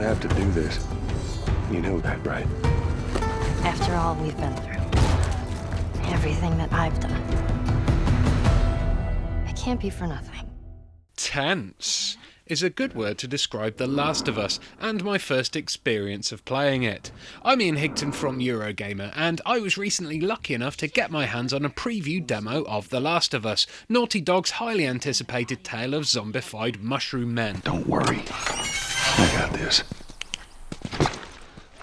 have to do this. You know that, right? After all we've been through. Everything that I've done. It can't be for nothing. Tense is a good word to describe The Last of Us and my first experience of playing it. I'm Ian Higton from Eurogamer, and I was recently lucky enough to get my hands on a preview demo of The Last of Us, Naughty Dog's highly anticipated tale of zombified mushroom men. Don't worry. I got this.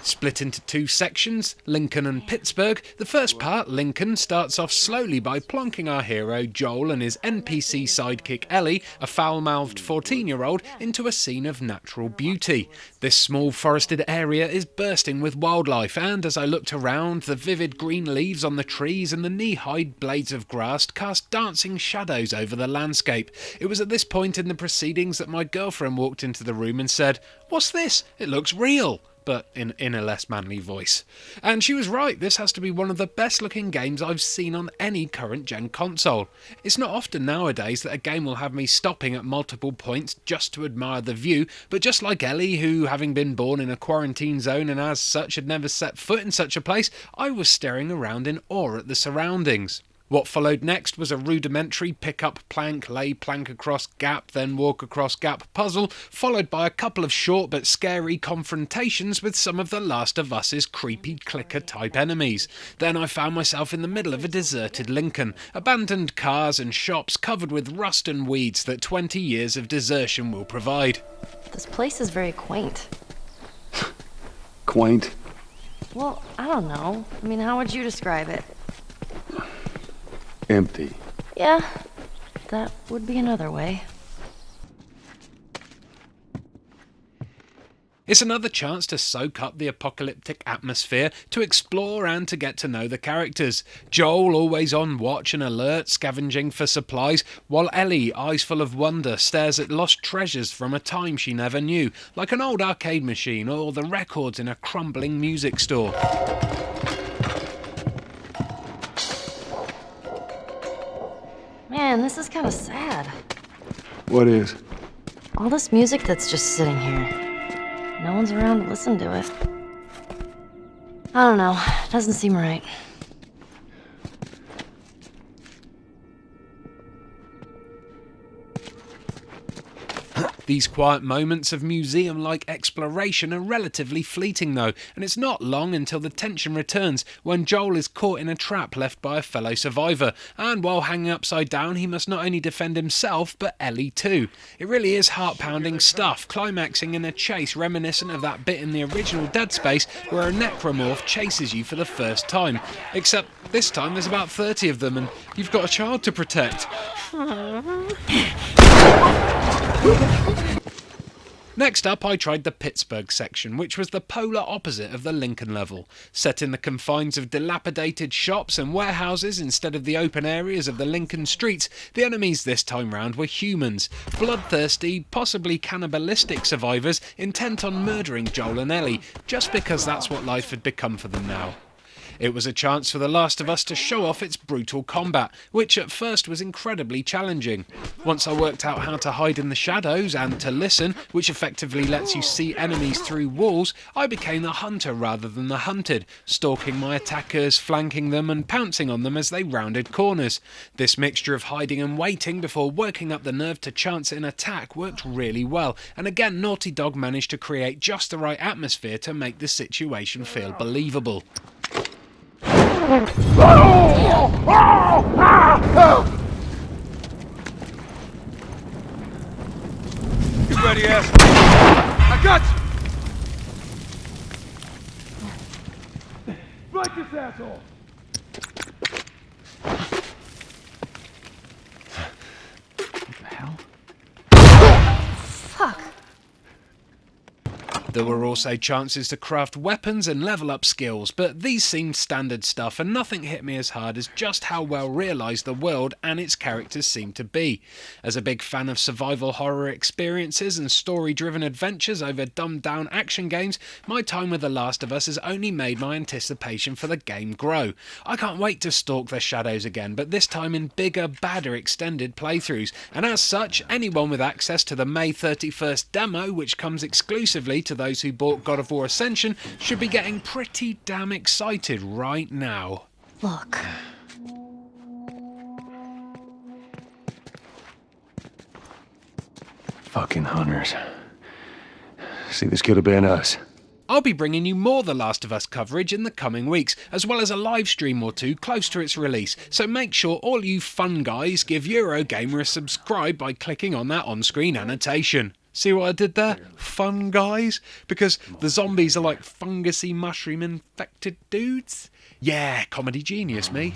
Split into two sections, Lincoln and Pittsburgh. The first part, Lincoln, starts off slowly by plonking our hero Joel and his NPC sidekick Ellie, a foul-mouthed 14-year-old, into a scene of natural beauty. This small forested area is bursting with wildlife, and as I looked around, the vivid green leaves on the trees and the knee-high blades of grass cast dancing shadows over the landscape. It was at this point in the proceedings that my girlfriend walked into the room and said, "What's this? It looks real," but in a less manly voice. And she was right, this has to be one of the best looking games I've seen on any current gen console. It's not often nowadays that a game will have me stopping at multiple points just to admire the view, but just like Ellie, who having been born in a quarantine zone and as such had never set foot in such a place, I was staring around in awe at the surroundings. What followed next was a rudimentary pick-up plank, lay plank across gap, then walk across gap puzzle, followed by a couple of short but scary confrontations with some of The Last of Us's creepy clicker-type enemies. Then I found myself in the middle of a deserted Lincoln, abandoned cars and shops covered with rust and weeds that 20 years of desertion will provide. This place is very quaint. Quaint. Well, I don't know. I mean, how would you describe it? Empty. Yeah, that would be another way. It's another chance to soak up the apocalyptic atmosphere, to explore and to get to know the characters. Joel always on watch and alert, scavenging for supplies, while Ellie, eyes full of wonder, stares at lost treasures from a time she never knew, like an old arcade machine or the records in a crumbling music store. Man, this is kind of sad. What is? All this music that's just sitting here. No one's around to listen to it. I don't know. Doesn't seem right. These quiet moments of museum-like exploration are relatively fleeting though, and it's not long until the tension returns when Joel is caught in a trap left by a fellow survivor, and while hanging upside down he must not only defend himself but Ellie too. It really is heart-pounding stuff, climaxing in a chase reminiscent of that bit in the original Dead Space where a necromorph chases you for the first time, except this time there's about 30 of them and you've got a child to protect. Next up, I tried the Pittsburgh section, which was the polar opposite of the Lincoln level. Set in the confines of dilapidated shops and warehouses instead of the open areas of the Lincoln streets, the enemies this time round were humans, bloodthirsty, possibly cannibalistic survivors intent on murdering Joel and Ellie, just because that's what life had become for them now. It was a chance for The Last of Us to show off its brutal combat, which at first was incredibly challenging. Once I worked out how to hide in the shadows and to listen, which effectively lets you see enemies through walls, I became the hunter rather than the hunted, stalking my attackers, flanking them and pouncing on them as they rounded corners. This mixture of hiding and waiting before working up the nerve to chance an attack worked really well, and again Naughty Dog managed to create just the right atmosphere to make the situation feel believable. Get ready, asshole! I got you! Strike this asshole! What the hell? Fuck. There were also chances to craft weapons and level up skills, but these seemed standard stuff and nothing hit me as hard as just how well realised the world and its characters seemed to be. As a big fan of survival horror experiences and story-driven adventures over dumbed-down action games, my time with The Last of Us has only made my anticipation for the game grow. I can't wait to stalk the shadows again, but this time in bigger, badder extended playthroughs, and as such, anyone with access to the May 31st demo, which comes exclusively to the those who bought God of War Ascension should be getting pretty damn excited right now. Look. Fucking hunters. See, this could have been us. I'll be bringing you more The Last of Us coverage in the coming weeks, as well as a live stream or two close to its release, so make sure all you fun guys give Eurogamer a subscribe by clicking on that on-screen annotation. See what I did there? Fun guys? Because the zombies are like fungusy mushroom infected dudes? Yeah, comedy genius me.